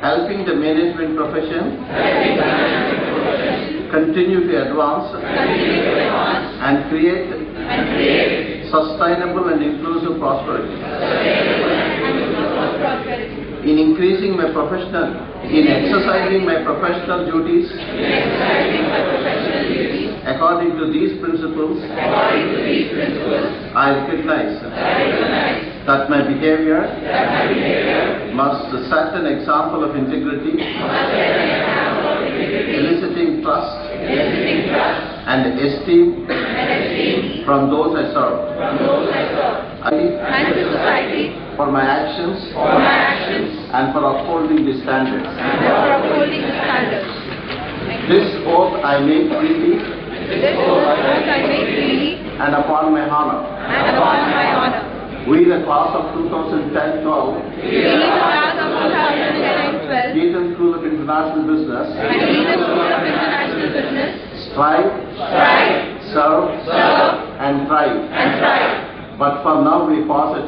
helping the management profession continue to advance and create sustainable and inclusive prosperity. In exercising my professional duties according to these principles, I recognize that my behavior must set an example of integrity, eliciting trust and esteem from those I serve. And the society for my actions and for upholding the standards. This oath I make freely and upon my honor. We, the class of 2010-12, Eton School of International Business, strive, serve, and thrive. But for now we pause to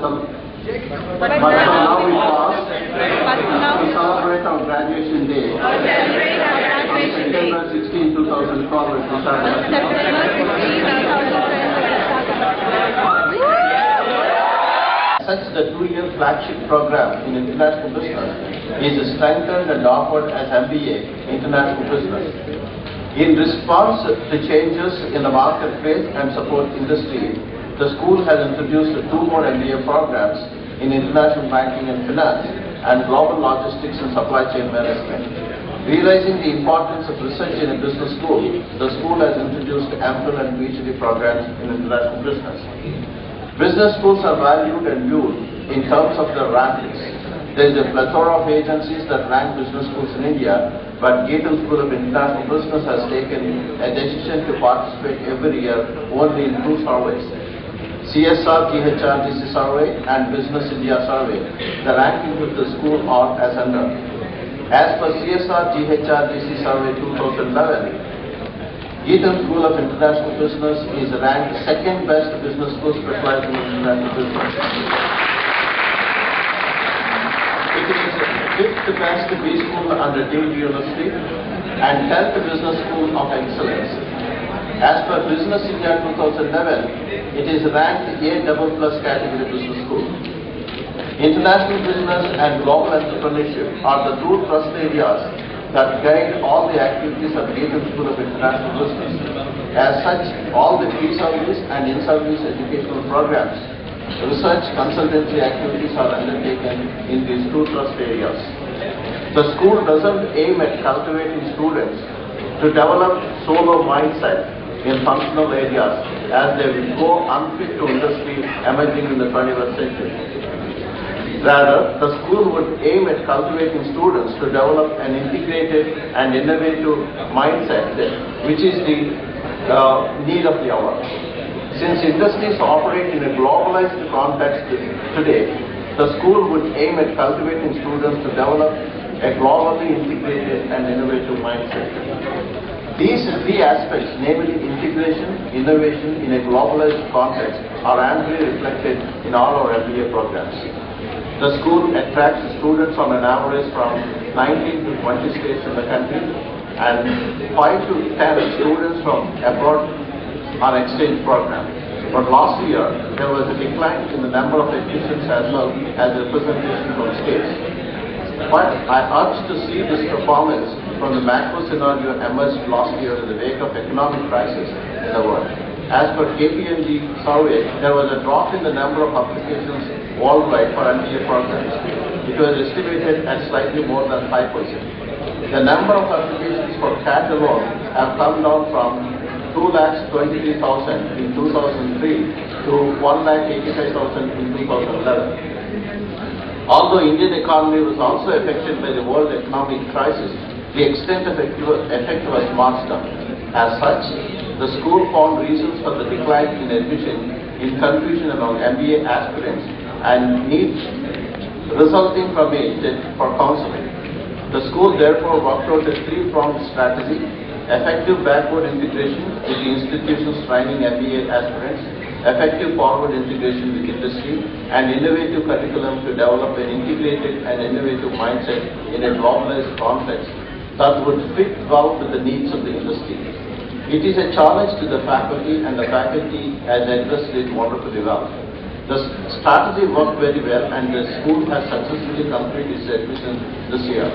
celebrate our graduation day on September 16, 2012 at Such the 2-year flagship program in international business is strengthened and offered as MBA International Business. In response to changes in the marketplace and support industry, the school has introduced 2 more MBA programs in international banking and finance and global logistics and supply chain management. Realizing the importance of research in a business school, the school has introduced MPhil and PhD programs in international business. Business schools are valued and viewed in terms of their rankings. There is a plethora of agencies that rank business schools in India, but Eton School of International Business has taken a decision to participate every year only in 2 surveys. CSR GHRDC survey and Business India survey. The rankings of the school are as under. As per CSR GHRDC survey 2011, Eton School of International Business is ranked 2nd best business school specializing in international business. It is 5th best B school under Deemed University and 10th business school of excellence. As per Business India 2011, it is ranked A++ category business school. International business and global entrepreneurship are the 2 trust areas that guide all the activities of Eton School of International Business. As such, all the pre-service and in-service educational programs, research consultancy activities are undertaken in these 2 trust areas. The school doesn't aim at cultivating students to develop solo mindset in functional areas as they will go unfit to industry emerging in the 21st century. Rather, the school would aim at cultivating students to develop an integrated and innovative mindset, which is the need of the hour. Since industries operate in a globalized context today, the school would aim at cultivating students to develop a globally integrated and innovative mindset. These 3 aspects, namely integration, innovation in a globalized context, are amply reflected in all our MBA programs. The school attracts students on an average from 19 to 20 states in the country and 5 to 10 students from abroad on exchange program. But last year, there was a decline in the number of admissions as well as representation from states. But I urge to see this performance from the macro scenario emerged last year in the wake of economic crisis in the world. As per KPMG survey, there was a drop in the number of applications worldwide for MBA programs. It was estimated at slightly more than 5%. The number of applications for CAT alone have come down from 2,23,000 in 2003 to 1,85,000 in 2011. Although Indian economy was also affected by the world economic crisis, the extent of effect was marked down. As such, the school found reasons for the decline in admission in confusion among MBA aspirants and needs resulting from it for counseling. The school therefore worked out a 3-pronged strategy: effective backward integration with the institutions training MBA aspirants, effective forward integration with industry, and innovative curriculum to develop an integrated and innovative mindset in a globalized context that would fit well with the needs of the industry. It is a challenge to the faculty, and the faculty has addressed it wonderfully well. The strategy worked very well, and the school has successfully completed its admission this year.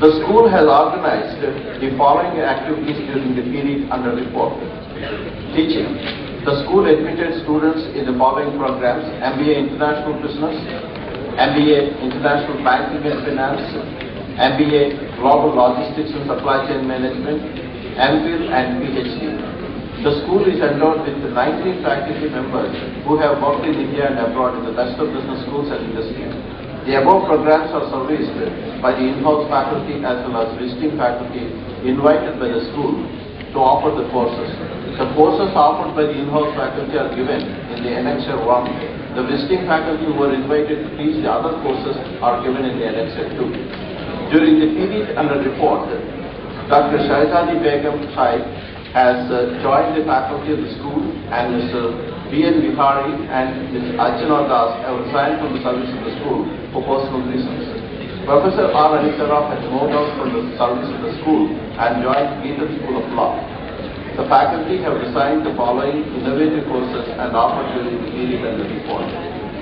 The school has organized the following activities during the period under report. Teaching. The school admitted students in the following programs: MBA International Business, MBA International Banking and Finance, MBA Global Logistics and Supply Chain Management, MPhil and PhD. The school is endowed with 19 faculty members who have worked in India and abroad in the best of business schools and industry. The above programs are serviced by the in-house faculty as well as visiting faculty invited by the school to offer the courses. The courses offered by the in-house faculty are given in the Annexure 1. The visiting faculty who are invited to teach the other courses are given in the Annexure 2. During the period under report, Dr. Shahzadi Begum Saib has joined the faculty of the school, and Mr. B.N. Vihari and Ms. Archana Das have resigned from the service of the school for personal reasons. Professor R. Anisaraf has moved out from the service of the school and joined Eden School of Law. The faculty have designed the following innovative courses and offered during the period under report.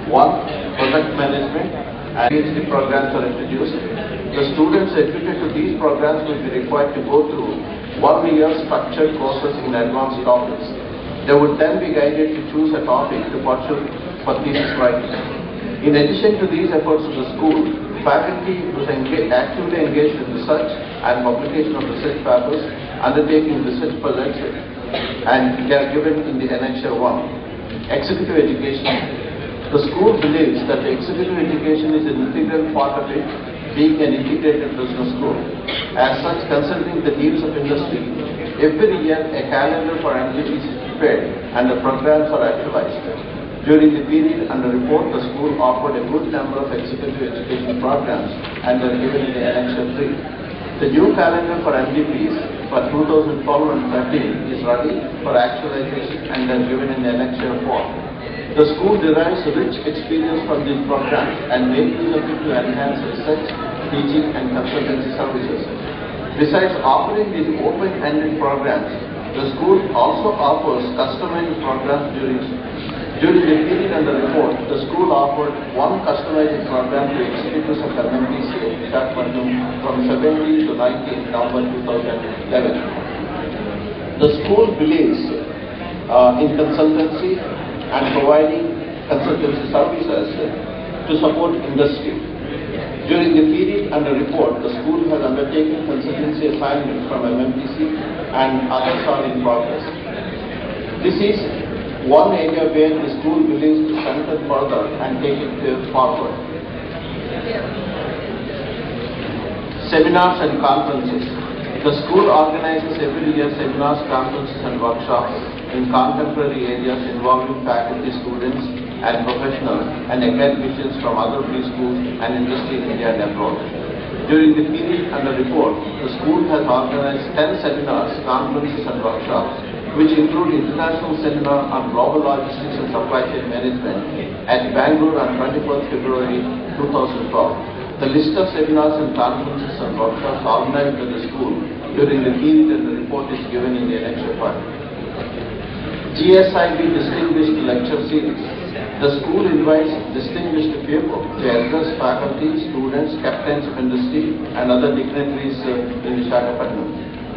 1. Project Management and PhD programs are introduced. The students admitted to these programs will be required to go through 1-year structured courses in advanced topics. They would then be guided to choose a topic to pursue for thesis writing. In addition to these efforts of the school, faculty was actively engaged in research and publication of research papers, undertaking research projects, and they are given in the Annexure 1. Executive education. The school believes that the executive education is an integral part of it, being an integrated business school. As such, considering the needs of industry, every year a calendar for MBAs is prepared and the programs are actualized. During the period under report, the school offered a good number of executive education programs and were given in the Annexure 3. The new calendar for MDPs for 2012 and 13 is ready for actualization and are given in the Annexure 4. The school derives rich experience from these programs and make use of it to enhance research, teaching and consultancy services. Besides offering these open-ended programs, the school also offers customized programs during the period under report. The school offered one customized program to executives of MMTC at Visakhapatnam from 17 to 19 November 2011. The school believes in consultancy and providing consultancy services to support industry. During the period under report, the school has undertaken consultancy assignments from MMTC and others are in progress. This is one area where the school believes to strengthen further and take it forward. Seminars and conferences. The school organizes every year seminars, conferences and workshops in contemporary areas involving faculty, students and professionals and academicians from other preschools and industry in India and abroad. During the period under report, the school has organized 10 seminars, conferences and workshops, which include International Seminar on Global Logistics and Supply Chain Management at Bangalore on 21st February 2012. The list of seminars and conferences and workshops organized by the school during the period and the report is given in the Annexure 5. GSIB Distinguished Lecture Series. The school invites distinguished people to address faculty, students, captains of industry and other dignitaries in Visakhapatnam.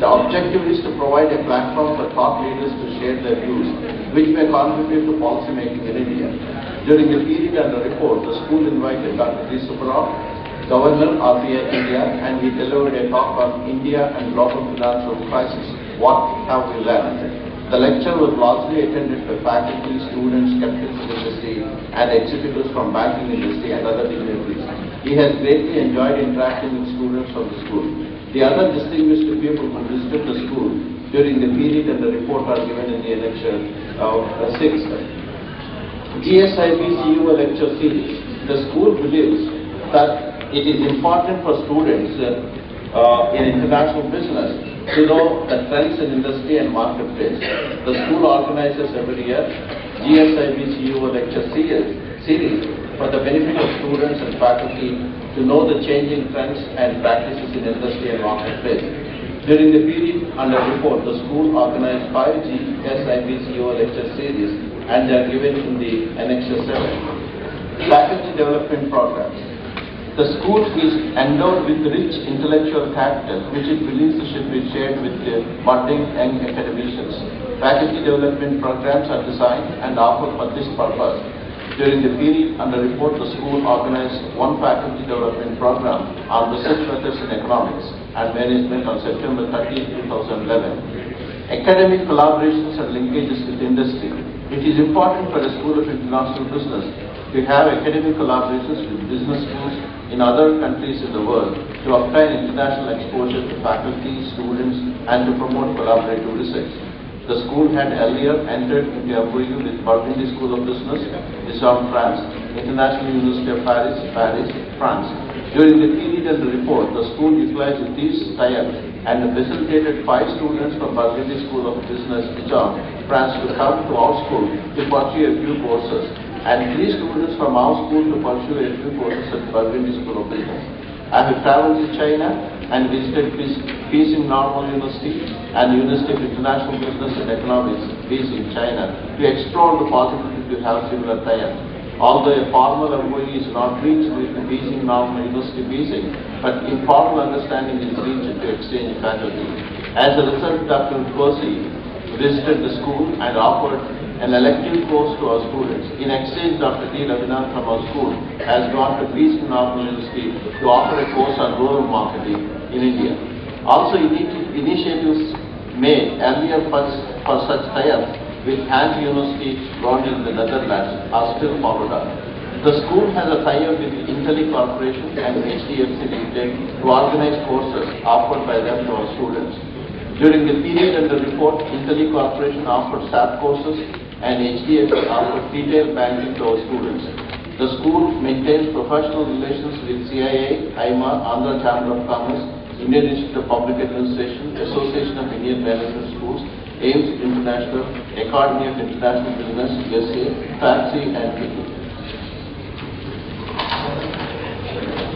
The objective is to provide a platform for thought leaders to share their views, which may contribute to policy making in India. During the period under report, the school invited Dr. D. Subbarao, Governor RBI India, and he delivered a talk on India and global financial crisis. What have we learned? The lecture was largely attended by faculty, students, captains of industry, and executives from banking industry and other dignitaries. He has greatly enjoyed interacting with students from the school. The other distinguished people who visited the school during the period and the report are given in the Annexure 6. GSIB CEO Lecture Series. The school believes that it is important for students in international business To know the trends in industry and marketplace, the school organizes every year GSIB CEO lecture series for the benefit of students and faculty to know the changing trends and practices in industry and marketplace. During the period under report, the school organized 5 GSIB CEO lecture series and they are given in the Annexure 7. Faculty development programs. The school is endowed with rich intellectual capital, which it believes should be shared with the budding young academicians. Faculty development programs are designed and offered for this purpose. During the period under report, the school organized one faculty development program on research methods in economics and management on September 30, 2011. Academic collaborations and linkages with industry. It is important for a school of international business to have academic collaborations with business schools in other countries in the world to obtain international exposure to faculty, students, and to promote collaborative research. The school had earlier entered into MOU with Burgundy School of Business, Dijon, France, International University of Paris, France. During the period of the report, the school utilized these tie-ups and facilitated 5 students from Burgundy School of Business, Dijon, France, to come to our school to pursue a few courses, and 3 students from our school to pursue a few courses at Burgundy School of Business. I have traveled to China and visited Beijing Normal University and University of International Business and Economics, Beijing, China, to explore the possibility to have similar tie-ups. Although a formal MOU is not reached with the Beijing Normal University, Beijing, but informal understanding is reached to exchange faculty. As a result, Dr. Kosi visited the school and offered an elective course to our students. In exchange, Dr. D. Ravinand from our school has gone to Beijing Normal University to offer a course on rural marketing in India. Also, initiatives made earlier for such tie-ups with Hand University run in the Netherlands are still followed up. The school has a tie-up with Intelli Corporation and HDFC Limited to organize courses offered by them to our students. During the period under report, Intelli Corporation offered SAP courses and HDFC offered detailed banking to our students. The school maintains professional relations with CIA, IMA, Andhra Chamber of Commerce, Indian Institute of Public Administration, Association of Indian Management Schools, AIMS International, Academy of International Business, USA, FANCI, and FICCI.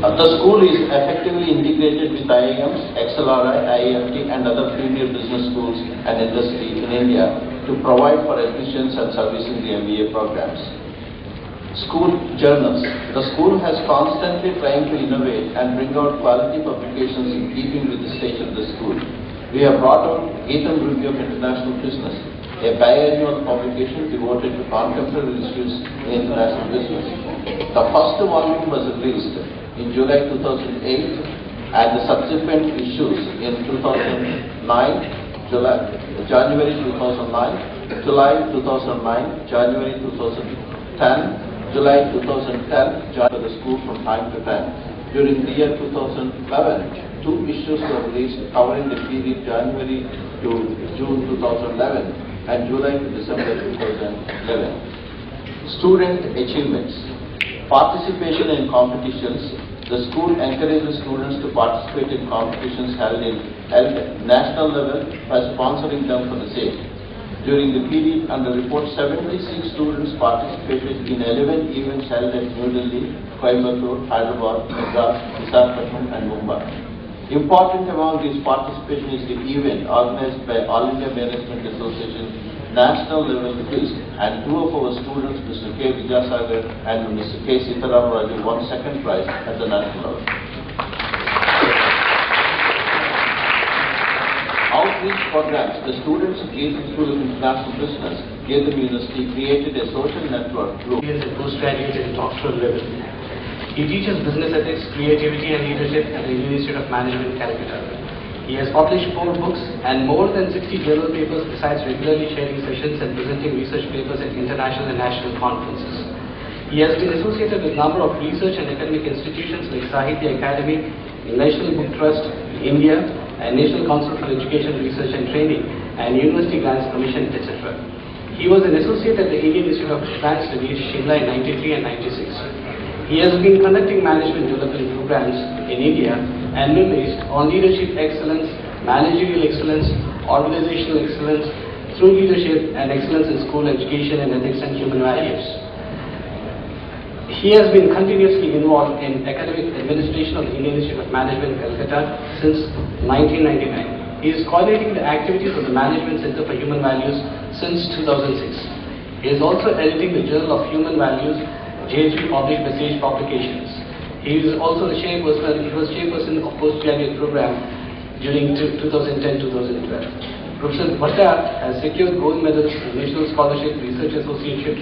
The school is effectively integrated with IIMs, XLRI, IIFT, and other premier business schools and industry in India to provide for admissions and servicing the MBA programs. School journals. The school has constantly trying to innovate and bring out quality publications in keeping with the stage of the school. We have brought out Eaton Review of International Business, a biannual publication devoted to contemporary issues in international business. The first volume was released in July 2008 and the subsequent issues in 2009, January 2009, July 2009, January 2010, July 2010, joined the school from time to time. During the year 2011, 2 issues were released covering the period January to June 2011 and July to December 2011. Student achievements. Participation in competitions. The school encourages students to participate in competitions held at national level by sponsoring them for the same. During the period under report, 76 students participated in 11 events held at New Delhi, Coimbatore, Hyderabad, Madras, Visakhapatnam, and Mumbai. Important among these participation is the event organized by All India Management Association national level quiz, and 2 of our students, Mr. K. Vidyasagar and Mr. K. Sitaram Raju, won second prize at the national level. Outreach programs. The students of Gatham School of International Business, Gatham University, created a social network through postgraduate and doctoral level. He teaches business ethics, creativity and leadership at the Indian Institute of Management, Calcutta. He has published 4 books and more than 60 journal papers, besides regularly sharing sessions and presenting research papers at international and national conferences. He has been associated with a number of research and academic institutions like Sahitya Academy, National Book Trust, India, and National Council for Education, Research and Training, and University Grants Commission, etc. He was an associate at the Indian Institute of Advanced Studies, Shimla in 93 and 96. He has been conducting management development programs in India and Middle East on leadership excellence, managerial excellence, organizational excellence through leadership, and excellence in school education and ethics and human values. He has been continuously involved in academic administration of the Indian Institute of Management, Calcutta since 1999. He is coordinating the activities of the Management Center for Human Values since 2006. He is also editing the Journal of Human Values, JHV published by Sage Publications. He is also the chairperson of postgraduate program during 2010-2012. Professor Bhatta has secured gold medals in National Scholarship Research Associations,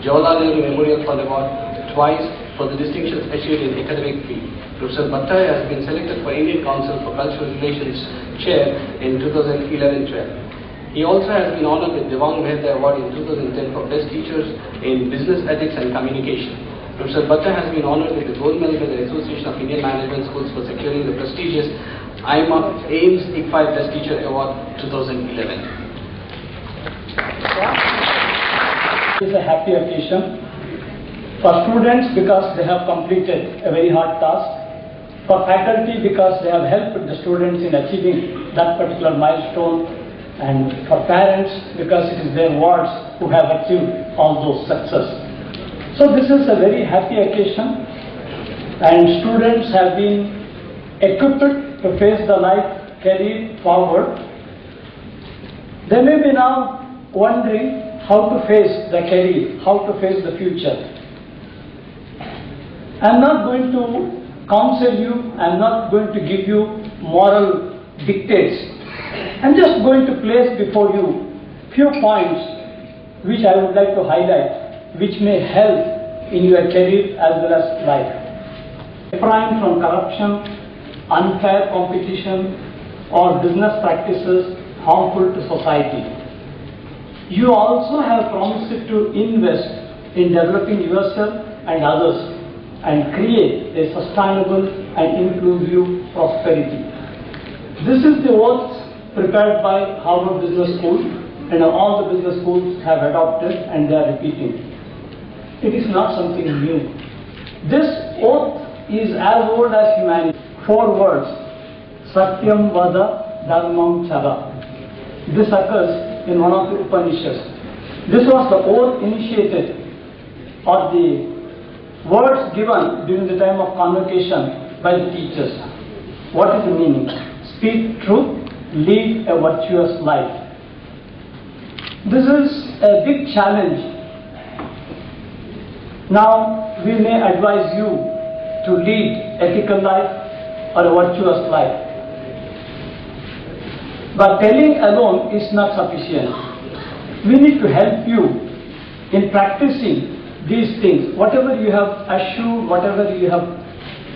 Jawaharlal Nehru Memorial Fund Award twice for the distinctions achieved in academic field. Professor Bhatta has been selected for Indian Council for Cultural Relations Chair in 2011-12. He also has been honored with Devang Mehta Award in 2010 for Best Teachers in Business Ethics and Communication. Professor Bhatta has been honored with the Gold Medal by the Association of Indian Management Schools for securing the prestigious AIMS ICFI Best Teacher Award 2011. It is a happy occasion for students because they have completed a very hard task, for faculty because they have helped the students in achieving that particular milestone, and for parents because it is their wards who have achieved all those success. So this is a very happy occasion, and students have been equipped to face the life carried forward. They may be now wondering how to face the career, how to face the future. I am not going to counsel you, I am not going to give you moral dictates. I am just going to place before you few points which I would like to highlight, which may help in your career as well as life. Refrain from corruption, unfair competition, or business practices harmful to society. You also have promised to invest in developing yourself and others and create a sustainable and inclusive prosperity. This is the oath prepared by Harvard Business School, and all the business schools have adopted and they are repeating. It is not something new. This oath is as old as humanity. 4 words: Satyam Vada Dharmam Chara. This occurs in one of the Upanishads. This was the oath initiated, or the words given during the time of convocation by the teachers. What is the meaning? Speak truth, lead a virtuous life. This is a big challenge. Now we may advise you to lead ethical life or a virtuous life. But telling alone is not sufficient. We need to help you in practicing these things. Whatever you have assured, whatever you have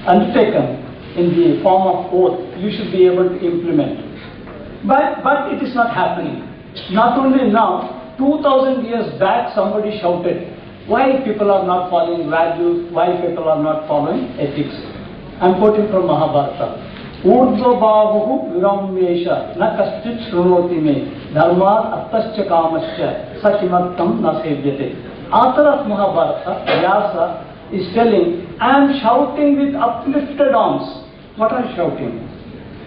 undertaken in the form of oath, you should be able to implement. But it is not happening. Not only now, 2000 years back somebody shouted, why people are not following values, why people are not following ethics. I am quoting from Mahabharata. Urdhva bhavuhu viramyesha na kaschit shrunoti me dharmat attascha kamascha sakimattam na sevyate. Author of Mahabharata, Vyasa, is telling, I am shouting with uplifted arms. What are you shouting?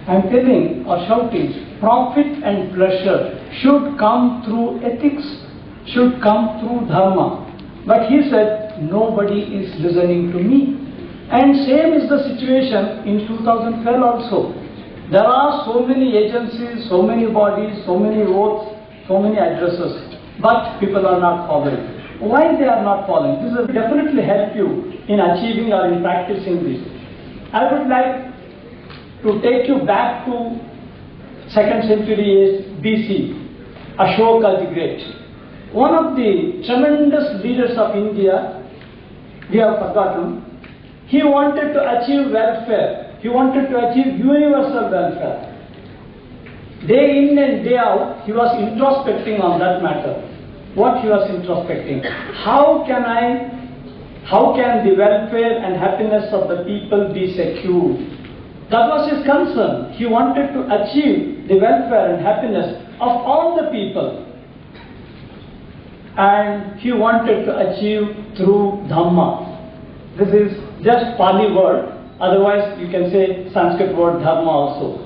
I am telling or shouting, profit and pleasure should come through ethics, should come through dharma. But he said, nobody is listening to me. And same is the situation in 2012 also. There are so many agencies, so many bodies, so many oaths, so many addresses, but people are not following. Why they are not following? This will definitely help you in achieving or in practicing this. I would like to take you back to 2nd century BC, Ashoka the Great. One of the tremendous leaders of India, we have forgotten, he wanted to achieve welfare. He wanted to achieve universal welfare. Day in and day out, he was introspecting on that matter. What he was introspecting? How can the welfare and happiness of the people be secured? That was his concern. He wanted to achieve the welfare and happiness of all the people. And he wanted to achieve through Dhamma. This is just Pali word, otherwise you can say Sanskrit word Dharma also.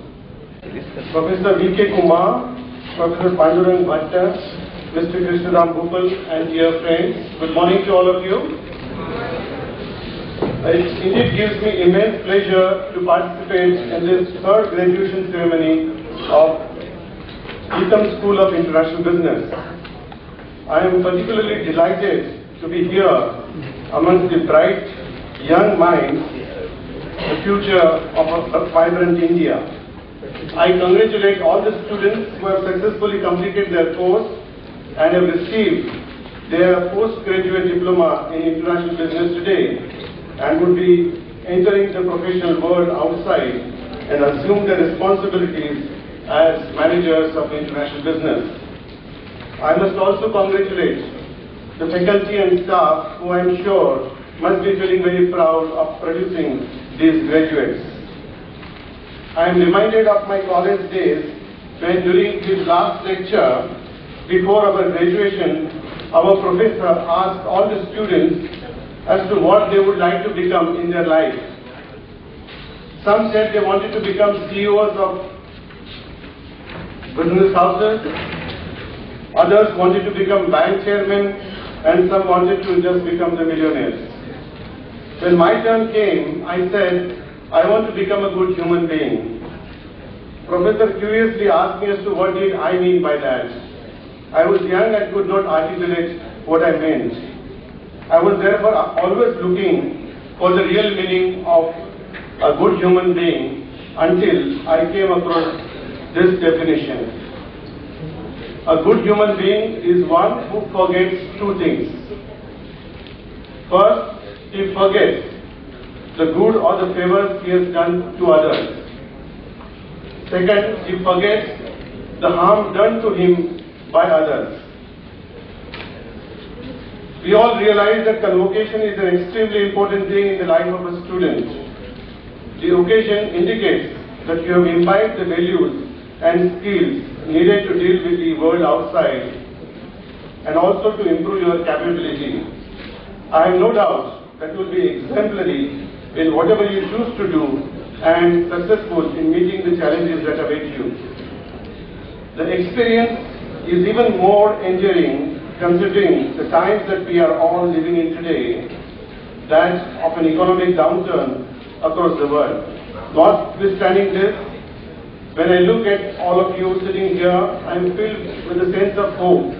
Professor V.K. Kumar, Professor Pandurang Bhatta, Mr. Krishnaram Bhupal, and dear friends, good morning to all of you. It indeed gives me immense pleasure to participate in this third graduation ceremony of Etham School of International Business. I am particularly delighted to be here amongst the bright young minds, the future of a vibrant India. I congratulate all the students who have successfully completed their course and have received their postgraduate diploma in international business today and would be entering the professional world outside and assume their responsibilities as managers of international business. I must also congratulate the faculty and staff who I am sure must be feeling very proud of producing these graduates. I am reminded of my college days when during his last lecture before our graduation, our professor asked all the students as to what they would like to become in their life. Some said they wanted to become CEOs of business houses, others wanted to become bank chairmen, and some wanted to just become the millionaires. When my turn came, I said, I want to become a good human being. Professor curiously asked me as to what did I mean by that. I was young and could not articulate what I meant. I was therefore always looking for the real meaning of a good human being until I came across this definition. A good human being is one who forgets two things. First, he forgets the good or the favors he has done to others. Second, he forgets the harm done to him by others. We all realize that convocation is an extremely important thing in the life of a student. The occasion indicates that you have imbibed the values and skills needed to deal with the world outside and also to improve your capability. I have no doubt that you will be exemplary in whatever you choose to do and successful in meeting the challenges that await you. The experience is even more enduring considering the times that we are all living in today, that of an economic downturn across the world. Notwithstanding this, when I look at all of you sitting here, I am filled with a sense of hope.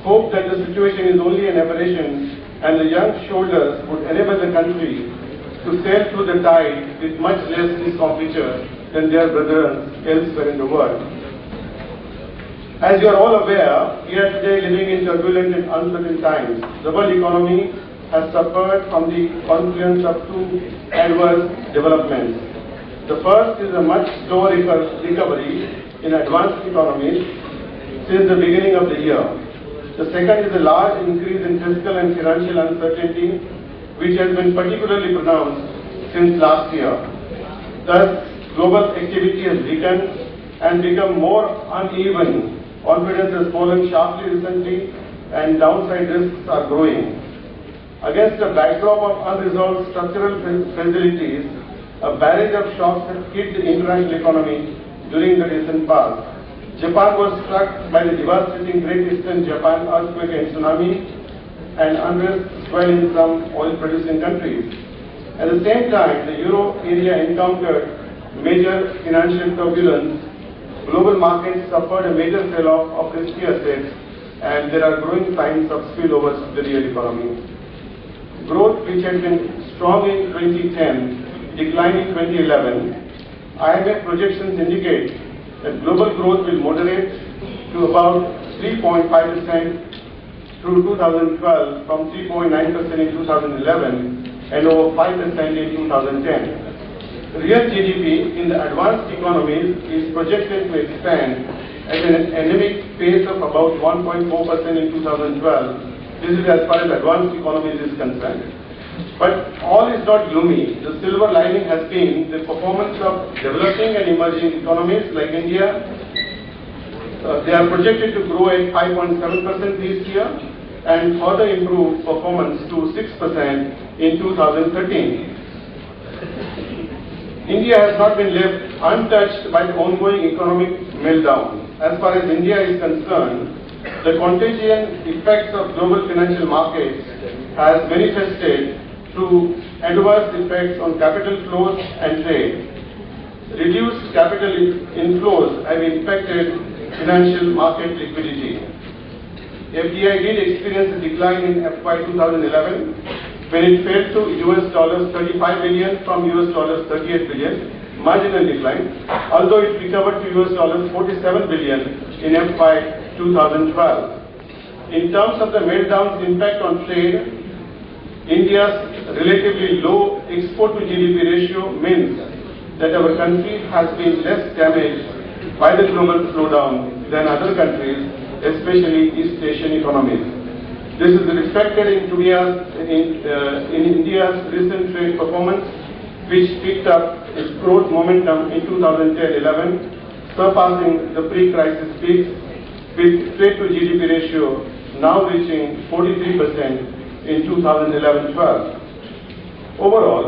Hope that the situation is only an aberration and the young shoulders would enable the country to sail through the tide with much less discomfiture than their brethren elsewhere in the world. As you are all aware, we are today living in turbulent and uncertain times. The world economy has suffered from the confluence of two adverse developments. The first is a much slower recovery in advanced economies since the beginning of the year. The second is a large increase in fiscal and financial uncertainty, which has been particularly pronounced since last year. Thus, global activity has weakened and become more uneven. Confidence has fallen sharply recently and downside risks are growing. Against a backdrop of unresolved structural fragilities, a barrage of shocks has hit the international economy during the recent past. Japan was struck by the devastating Great Eastern Japan earthquake and tsunami, and unrest swelled in some oil-producing countries. At the same time, the euro area encountered major financial turbulence. Global markets suffered a major sell-off of risky assets, and there are growing signs of spillovers to the real economy. Growth, which had been strong in 2010, declined in 2011. IMF projections indicate that global growth will moderate to about 3.5% through 2012 from 3.9% in 2011 and over 5% in 2010. Real GDP in the advanced economies is projected to expand at an anemic pace of about 1.4% in 2012. This is as far as advanced economies is concerned. But all is not gloomy. The silver lining has been the performance of developing and emerging economies like India. They are projected to grow at 5.7% this year and further improve performance to 6% in 2013. India has not been left untouched by the ongoing economic meltdown. As far as India is concerned, the contagion effects of global financial markets has manifested through adverse effects on capital flows and trade. Reduced capital inflows have impacted financial market liquidity. FDI did experience a decline in FY 2011 when it fell to $35 billion from $38 billion, marginal decline, although it recovered to $47 billion in FY 2012. In terms of the meltdown's impact on trade, India's relatively low export to GDP ratio means that our country has been less damaged by the global slowdown than other countries, especially East Asian economies. This is reflected in India's recent trade performance, which picked up its growth momentum in 2010-11, surpassing the pre-crisis peaks, with trade to GDP ratio now reaching 43% in 2011-12. Overall,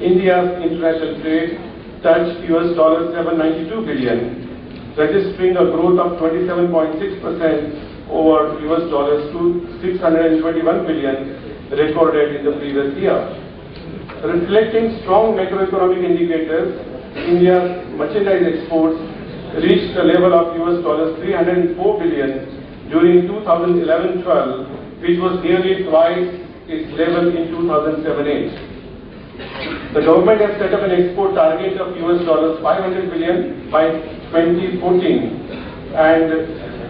India's international trade touched $792 billion, registering a growth of 27.6% over $621 billion recorded in the previous year. Reflecting strong macroeconomic indicators, India's merchandise exports reached a level of $304 billion during 2011-12, which was nearly twice its level in 2007-8. The government has set up an export target of $500 billion by 2014 and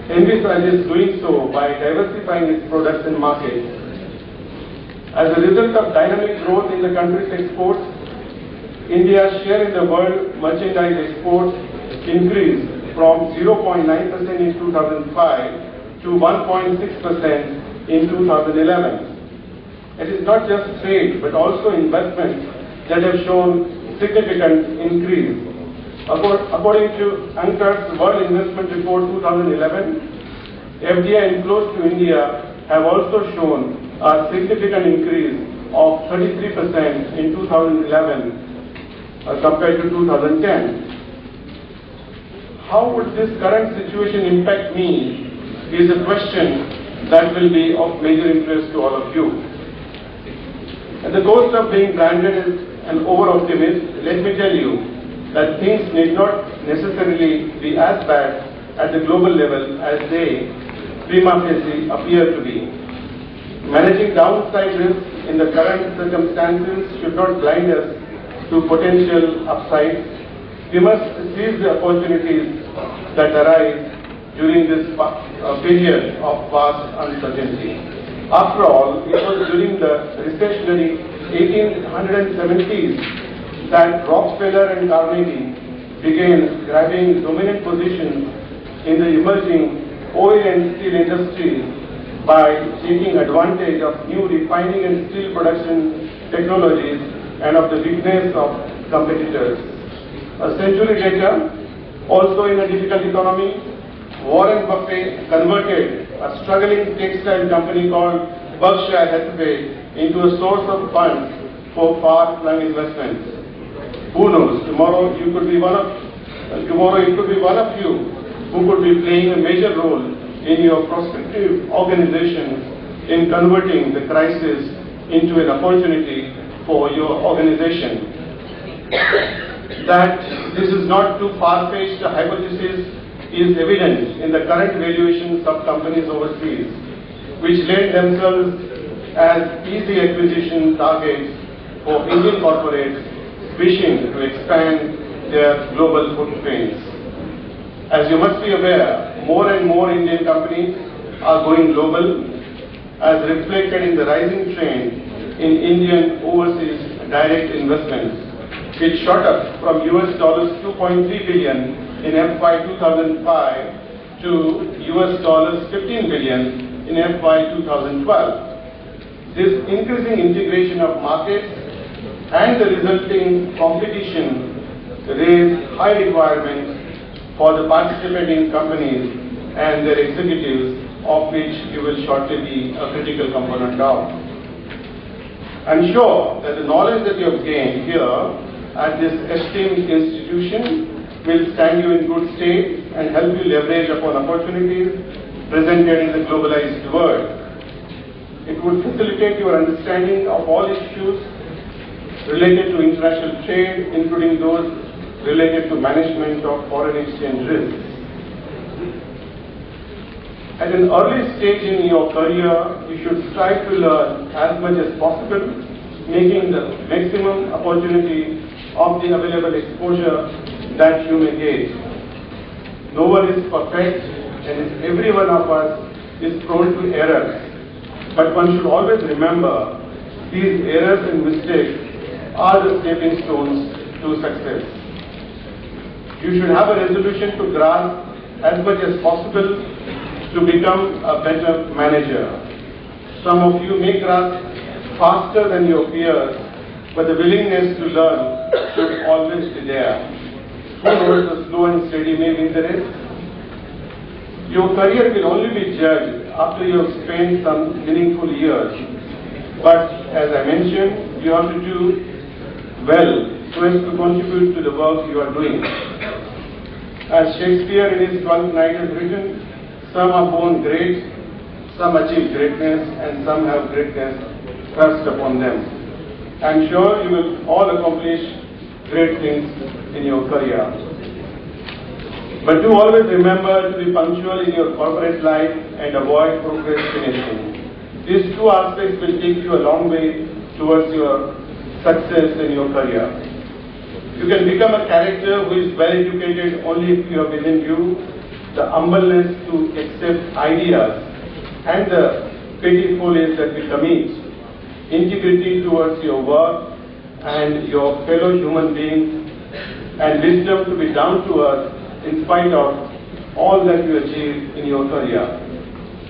envisages doing so by diversifying its products and markets. As a result of dynamic growth in the country's exports, India's share in the world merchandise exports increased from 0.9% in 2005 to 1.6% in 2011. It is not just trade but also investments that have shown significant increase. According to UNCTAD's World Investment Report 2011, FDI inflows to India have also shown a significant increase of 33% in 2011 compared to 2010. How would this current situation impact me is a question that will be of major interest to all of you. At the cost of being branded as an over-optimist, let me tell you that things need not necessarily be as bad at the global level as they prima facie appear to be. Managing downside risks in the current circumstances should not blind us to potential upsides. We must seize the opportunities that arise during this period of vast uncertainty. After all, it was during the recessionary 1870s that Rockefeller and Carnegie began grabbing dominant positions in the emerging oil and steel industries by taking advantage of new refining and steel production technologies and of the weakness of competitors. A century later, also in a difficult economy, Warren Buffett converted a struggling textile company called Berkshire Hathaway into a source of funds for far-flung investments. Who knows? Tomorrow it could be one of you who could be playing a major role in your prospective organizations in converting the crisis into an opportunity for your organization. That this is not too far-fetched a hypothesis is evident in the current valuations of companies overseas, which lend themselves as easy acquisition targets for Indian corporates wishing to expand their global footprints. As you must be aware, more and more Indian companies are going global, as reflected in the rising trend in Indian overseas direct investments, which shot up from $2.3 billion in FY 2005 to $15 billion in FY 2012. This increasing integration of markets and the resulting competition raise high requirements for the participating companies and their executives, of which you will shortly be a critical component of. I'm sure that the knowledge that you have gained here at this esteemed institution will stand you in good stead and help you leverage upon opportunities presented in the globalized world. It would facilitate your understanding of all issues related to international trade, including those related to management of foreign exchange risks. At an early stage in your career, you should strive to learn as much as possible, making the maximum opportunity of the available exposure that you may get. No one is perfect, and every one of us is prone to errors. But one should always remember these errors and mistakes are the stepping stones to success. You should have a resolution to grasp as much as possible to become a better manager. Some of you may grasp faster than your peers, but the willingness to learn should always be there. Who knows, the slow and steady may win the race? Your career will only be judged after you have spent some meaningful years. But as I mentioned, you have to do well so as to contribute to the work you are doing. As Shakespeare in his Twelfth Night has written, some are born great, some achieve greatness, and some have greatness thrust upon them. I am sure you will all accomplish great things in your career. But do always remember to be punctual in your corporate life and avoid procrastination. These two aspects will take you a long way towards your success in your career. You can become a character who is well educated only if you have within you the humbleness to accept ideas and the petty follies that we commit, integrity towards your work and your fellow human beings, and wisdom to be down to earth in spite of all that you achieve in your career.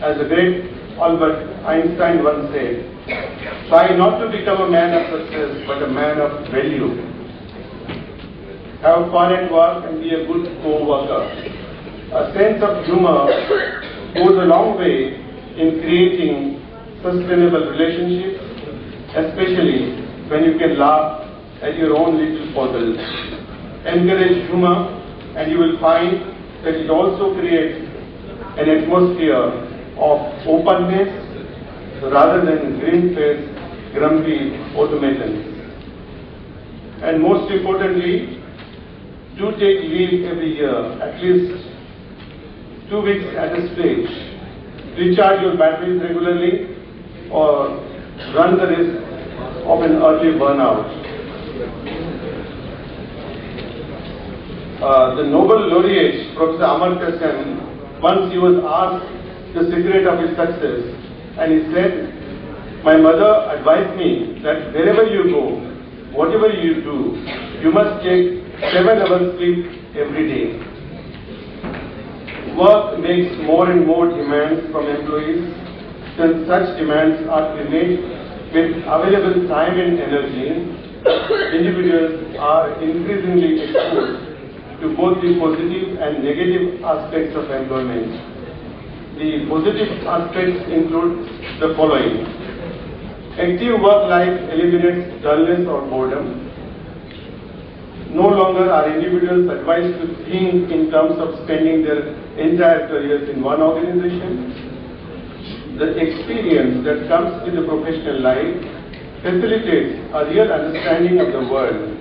As the great Albert Einstein once said, try not to become a man of success, but a man of value. Have fun at work and be a good co-worker. A sense of humor goes a long way in creating sustainable relationships, especially when you can laugh at your own little foibles. Encourage humor, and you will find that it also creates an atmosphere of openness rather than grim-faced, grumpy automatons. And most importantly, do take leave every year, at least 2 weeks at a stage. Recharge your batteries regularly or run the risk of an early burnout. The Nobel laureate, Professor Amartya Sen, once he was asked the secret of his success, and he said, my mother advised me that wherever you go, whatever you do, you must take 7 hours sleep every day. Work makes more and more demands from employees. Since such demands are to be made with available time and energy, individuals are increasingly exposed to both the positive and negative aspects of employment. The positive aspects include the following. Active work life eliminates dullness or boredom. No longer are individuals advised to think in terms of spending their entire careers in one organization. The experience that comes with the professional life facilitates a real understanding of the world.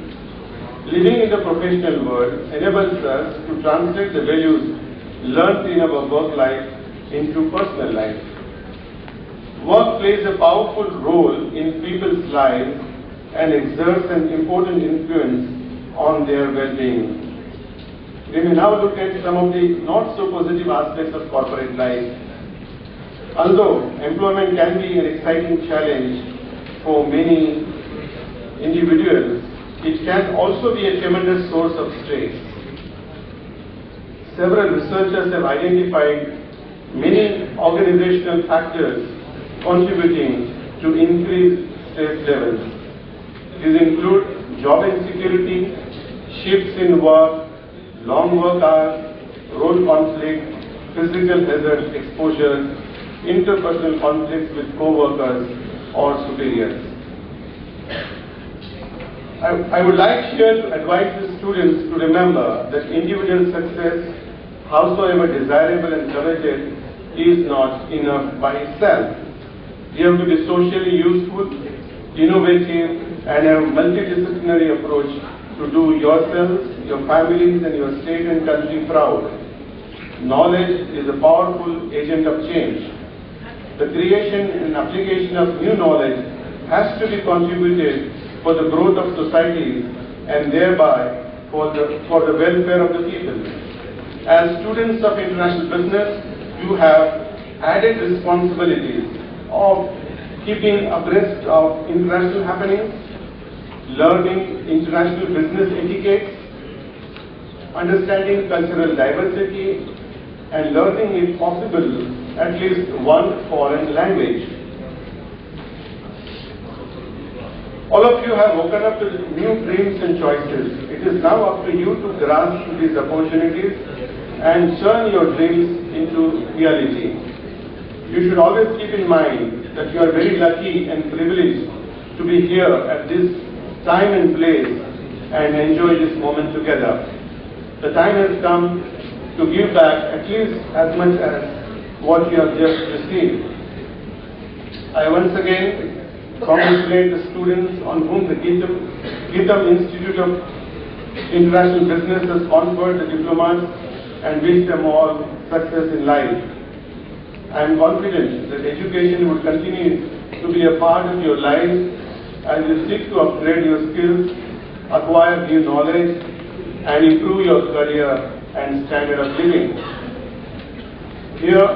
Living in the professional world enables us to translate the values learned in our work life into personal life. Work plays a powerful role in people's lives and exerts an important influence on their well-being. We may now look at some of the not so positive aspects of corporate life. Although employment can be an exciting challenge for many individuals, it can also be a tremendous source of stress. Several researchers have identified many organizational factors contributing to increased stress levels. These include job insecurity, shifts in work, long work hours, role conflict, physical hazard exposures, interpersonal conflicts with co-workers or superiors. I would like here to advise the students to remember that individual success, howsoever desirable and coveted, is not enough by itself. You have to be socially useful, innovative, and have a multidisciplinary approach to do yourselves, your families, and your state and country proud. Knowledge is a powerful agent of change. The creation and application of new knowledge has to be contributed for the growth of society and thereby for the welfare of the people. As students of international business, you have added responsibilities of keeping abreast of international happenings, learning international business etiquette, understanding cultural diversity, and learning, if possible, at least one foreign language. All of you have woken up to new dreams and choices. It is now up to you to grasp these opportunities and turn your dreams into reality. You should always keep in mind that you are very lucky and privileged to be here at this time and place and enjoy this moment together. The time has come to give back at least as much as what you have just received. I once again congratulate the students on whom the Geetam Institute of International Business has conferred the diplomas and wish them all success in life. I am confident that education will continue to be a part of your lives as you seek to upgrade your skills, acquire new knowledge, and improve your career and standard of living. Here,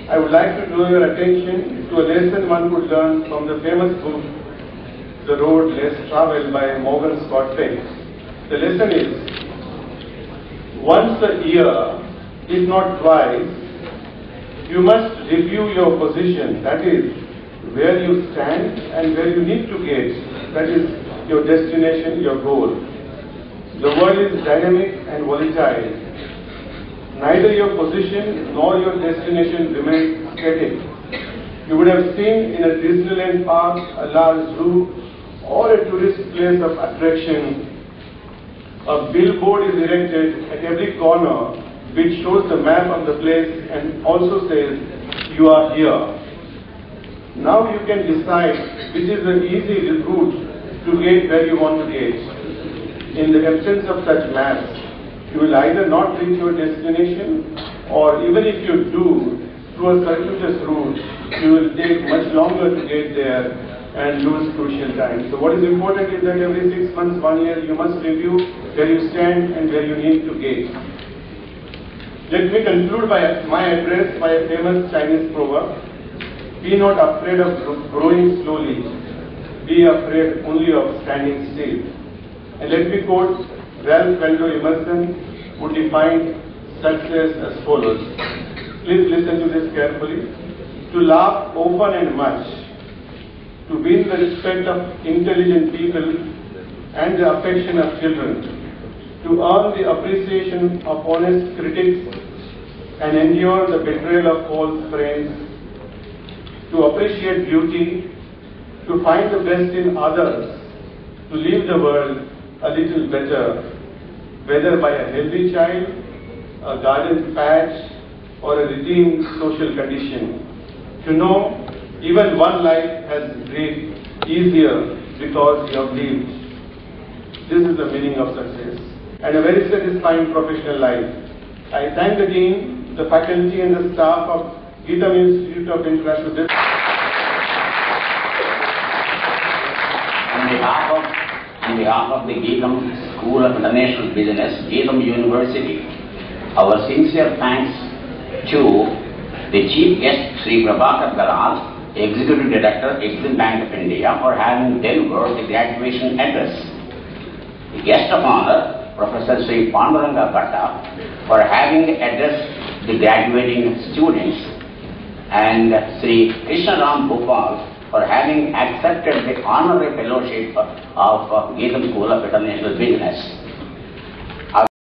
I would like to draw your attention to a lesson one could learn from the famous book, The Road Less Traveled by Morgan Scott Peck. The lesson is, once a year, if not twice, you must review your position, that is, where you stand and where you need to get, that is, your destination, your goal. The world is dynamic and volatile. Neither your position nor your destination remains static. You would have seen in a Disneyland park, a large zoo, or a tourist place of attraction, a billboard is erected at every corner which shows the map of the place and also says, "You are here." Now you can decide which is the easy route to get where you want to get. In the absence of such maps, you will either not reach your destination, or even if you do, through a circuitous route, you will take much longer to get there and lose crucial time. So what is important is that every 6 months, 1 year, you must review where you stand and where you need to get. Let me conclude my address by a famous Chinese proverb: be not afraid of growing slowly, be afraid only of standing still. And let me quote Ralph Waldo Emerson, who defined success as follows. Please listen to this carefully. To laugh often and much, to win the respect of intelligent people and the affection of children, to earn the appreciation of honest critics and endure the betrayal of false friends, to appreciate beauty, to find the best in others, to leave the world a little better, whether by a healthy child, a garden patch, or a redeemed social condition. To know even one life has breathed easier because you have lived. This is the meaning of success, and a very satisfying professional life. I thank the Dean, the faculty and the staff of Geetam Institute of International Business. On behalf of the Geetam School of International Business, Geetam University, our sincere thanks to the Chief Guest Sri Prabhakar Garaj, Executive Director, Exim Bank of India, for having delivered the graduation address. The guest of honor, Professor Sri Panduranga Bhatta, for having addressed the graduating students, and Sri Krishna Ram Bhopal for having accepted the honorary fellowship of Geetam School of International Business.